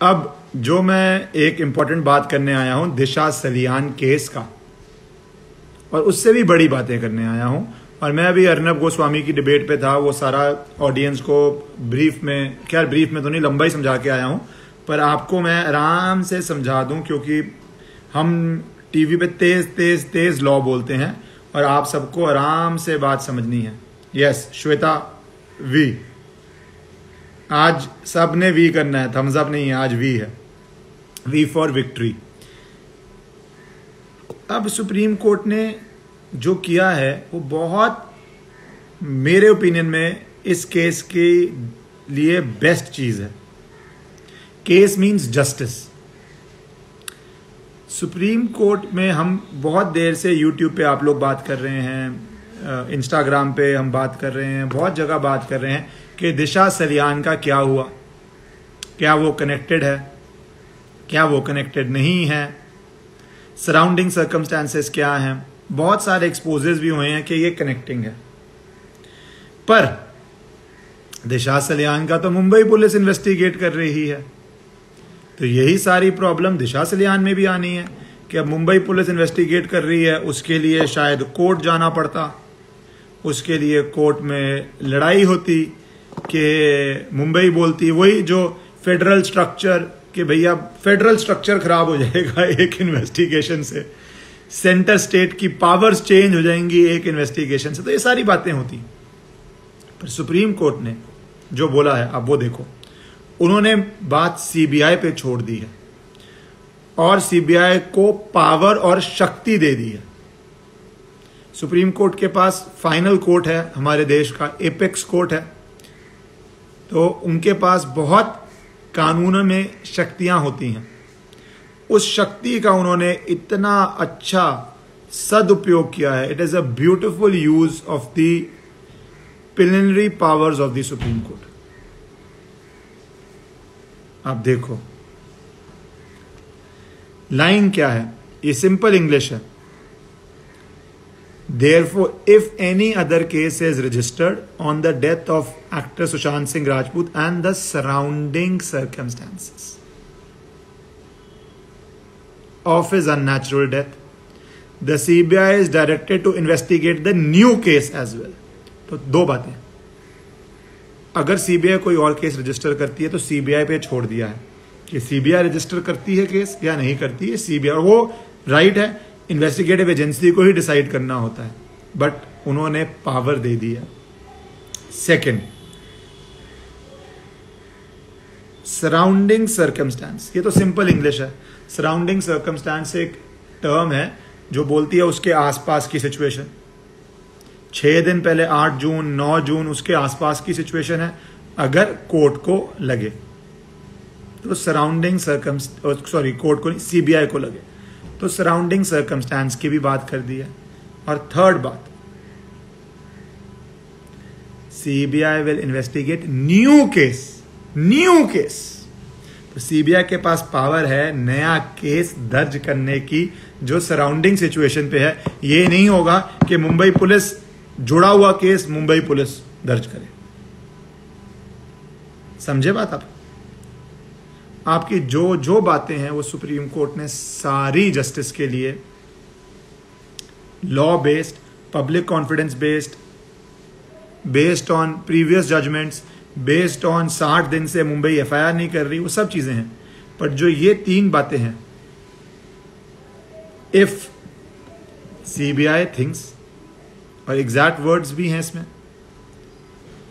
अब जो मैं एक इंपॉर्टेंट बात करने आया हूं दिशा सलियान केस का, और उससे भी बड़ी बातें करने आया हूं। और मैं अभी अर्नब गोस्वामी की डिबेट पे था, वो सारा ऑडियंस को ब्रीफ में, खैर ब्रीफ में तो नहीं, लंबा ही समझा के आया हूं, पर आपको मैं आराम से समझा दूं, क्योंकि हम टीवी पे तेज तेज तेज लॉ बोलते हैं और आप सबको आराम से बात समझनी है। यस श्वेता वी, आज सब ने वी करना है, थम्स अप नहीं है, आज वी है, वी फॉर विक्ट्री। अब सुप्रीम कोर्ट ने जो किया है वो बहुत, मेरे ओपिनियन में, इस केस के लिए बेस्ट चीज है। Case means justice. Supreme court में हम बहुत देर से यूट्यूब पे आप लोग बात कर रहे हैं, इंस्टाग्राम पे हम बात कर रहे हैं, बहुत जगह बात कर रहे हैं कि दिशा सलियान का क्या हुआ, क्या वो कनेक्टेड है, क्या वो कनेक्टेड नहीं है, सराउंडिंग सर्कमस्टांसेस क्या हैं। बहुत सारे एक्सपोजेस भी हुए हैं कि ये कनेक्टिंग है, पर दिशा सलियान का तो मुंबई पुलिस इन्वेस्टिगेट कर रही है, तो यही सारी प्रॉब्लम दिशा सलियान में भी आनी है कि अब मुंबई पुलिस इन्वेस्टिगेट कर रही है, उसके लिए शायद कोर्ट जाना पड़ता, उसके लिए कोर्ट में लड़ाई होती कि मुंबई बोलती वही जो फेडरल स्ट्रक्चर, कि भैया फेडरल स्ट्रक्चर खराब हो जाएगा एक इन्वेस्टिगेशन से, सेंटर स्टेट की पावर्स चेंज हो जाएंगी एक इन्वेस्टिगेशन से, तो ये सारी बातें होती। पर सुप्रीम कोर्ट ने जो बोला है, अब वो देखो, उन्होंने बात सीबीआई पे छोड़ दी है और सीबीआई को पावर और शक्ति दे दी है। सुप्रीम कोर्ट के पास फाइनल कोर्ट है हमारे देश का, एपेक्स कोर्ट है, तो उनके पास बहुत कानूनों में शक्तियां होती हैं। उस शक्ति का उन्होंने इतना अच्छा सदुपयोग किया है। It is a beautiful use of the plenary powers of the supreme court. आप देखो लाइन क्या है, ये सिंपल इंग्लिश है। Therefore, if any other case is registered on the death of actor Sushant Singh Rajput and the surrounding circumstances of his unnatural death, the CBI is directed to investigate the new case as well. तो दो बातें, अगर CBI कोई और case register करती है तो CBI पे छोड़ दिया है कि सीबीआई रजिस्टर करती है केस या नहीं करती है, सीबीआई, और वो राइट है, इन्वेस्टिगेटिव एजेंसी को ही डिसाइड करना होता है, बट उन्होंने पावर दे दी है। सेकंड, सराउंडिंग सर्कमस्टांस, ये तो सिंपल इंग्लिश है। सराउंडिंग सर्कमस्टांस एक टर्म है जो बोलती है उसके आसपास की सिचुएशन। 6 दिन पहले 8 जून 9 जून उसके आसपास की सिचुएशन है, अगर कोर्ट को लगे तो सराउंडिंग कोर्ट को नहीं, सीबीआई को लगे तो सराउंडिंग सर्कमस्टांस की भी बात कर दी है। और थर्ड बात, CBI will investigate new case. तो सीबीआई के पास पावर है नया केस दर्ज करने की जो सराउंडिंग सिचुएशन पे है। ये नहीं होगा कि मुंबई पुलिस जुड़ा हुआ केस मुंबई पुलिस दर्ज करे। समझे बात आप? आपकी जो जो बातें हैं वो सुप्रीम कोर्ट ने सारी जस्टिस के लिए, law based, public confidence based, based on previous judgments, based on 60 दिन से मुंबई एफआईआर नहीं कर रही, वो सब चीजें हैं। पर जो ये 3 बातें हैं, इफ सीबीआई थिंक्स, और एग्जैक्ट वर्ड्स भी हैं इसमें,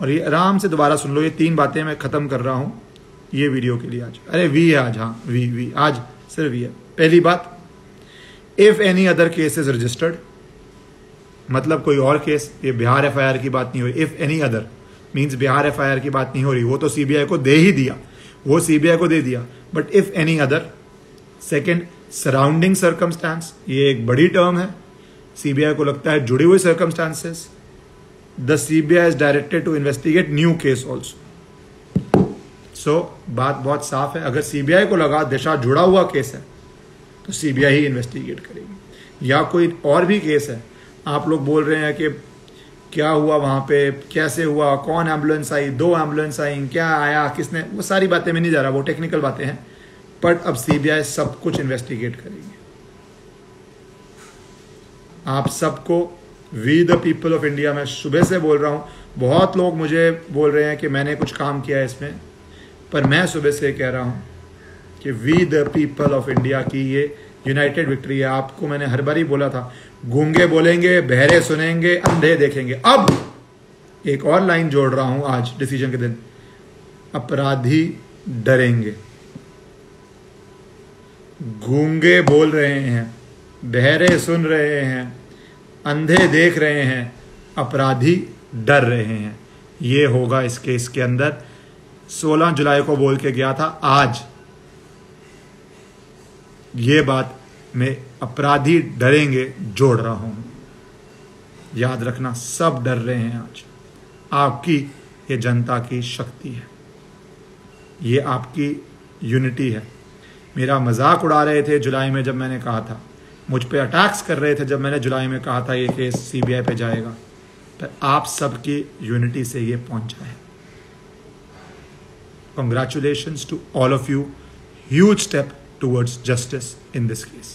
और ये आराम से दोबारा सुन लो, ये 3 बातें मैं खत्म कर रहा हूं ये वीडियो के लिए आज। अरे वी है आज, हाँ वी आज सिर्फ वी है। पहली बात, if any other case is registered, मतलब कोई और केस, ये बिहार एफआईआर की बात नहीं हो रही। If any other means Bihar FIR की बात नहीं हो रही, वो तो सीबीआई को दे ही दिया, वो सीबीआई को दे दिया, but if any other. Second, surrounding circumstance, ये एक बड़ी टर्म है, सीबीआई को लगता है जुड़ी हुई circumstances. The CBI is directed to investigate new case also. So बात बहुत साफ है, अगर सीबीआई को लगा दिशा जुड़ा हुआ केस है तो सीबीआई ही इन्वेस्टिगेट करेगी। या कोई और भी केस है, आप लोग बोल रहे हैं कि क्या हुआ वहां पे, कैसे हुआ, कौन एम्बुलेंस आई, 2 एम्बुलेंस आई, क्या आया, किसने, वो सारी बातें में नहीं जा रहा, वो टेक्निकल बातें हैं। बट अब सीबीआई सब कुछ इन्वेस्टिगेट करेगी। आप सबको, we the people of India, मैं सुबह से बोल रहा हूं, बहुत लोग मुझे बोल रहे हैं कि मैंने कुछ काम किया है इसमें, पर मैं सुबह से कह रहा हूं कि we the people of India की ये यूनाइटेड विक्ट्री है। आपको मैंने हर बार ही बोला था, गूंगे बोलेंगे, बहरे सुनेंगे, अंधे देखेंगे। अब एक और लाइन जोड़ रहा हूं आज डिसीजन के दिन, अपराधी डरेंगे। गूंगे बोल रहे हैं, बहरे सुन रहे हैं, अंधे देख रहे हैं, अपराधी डर रहे हैं। ये होगा इस केस के अंदर। 16 जुलाई को बोल के गया था, आज ये बात मैं अपराधी डरेंगे जोड़ रहा हूं। याद रखना, सब डर रहे हैं आज। आपकी ये जनता की शक्ति है, ये आपकी यूनिटी है। मेरा मजाक उड़ा रहे थे जुलाई में जब मैंने कहा था, मुझ पे अटैक्स कर रहे थे जब मैंने जुलाई में कहा था ये केस सीबीआई पे जाएगा, पर आप सबकी यूनिटी से ये पहुंचा है। Congratulations to all of you. Huge step towards justice in this case.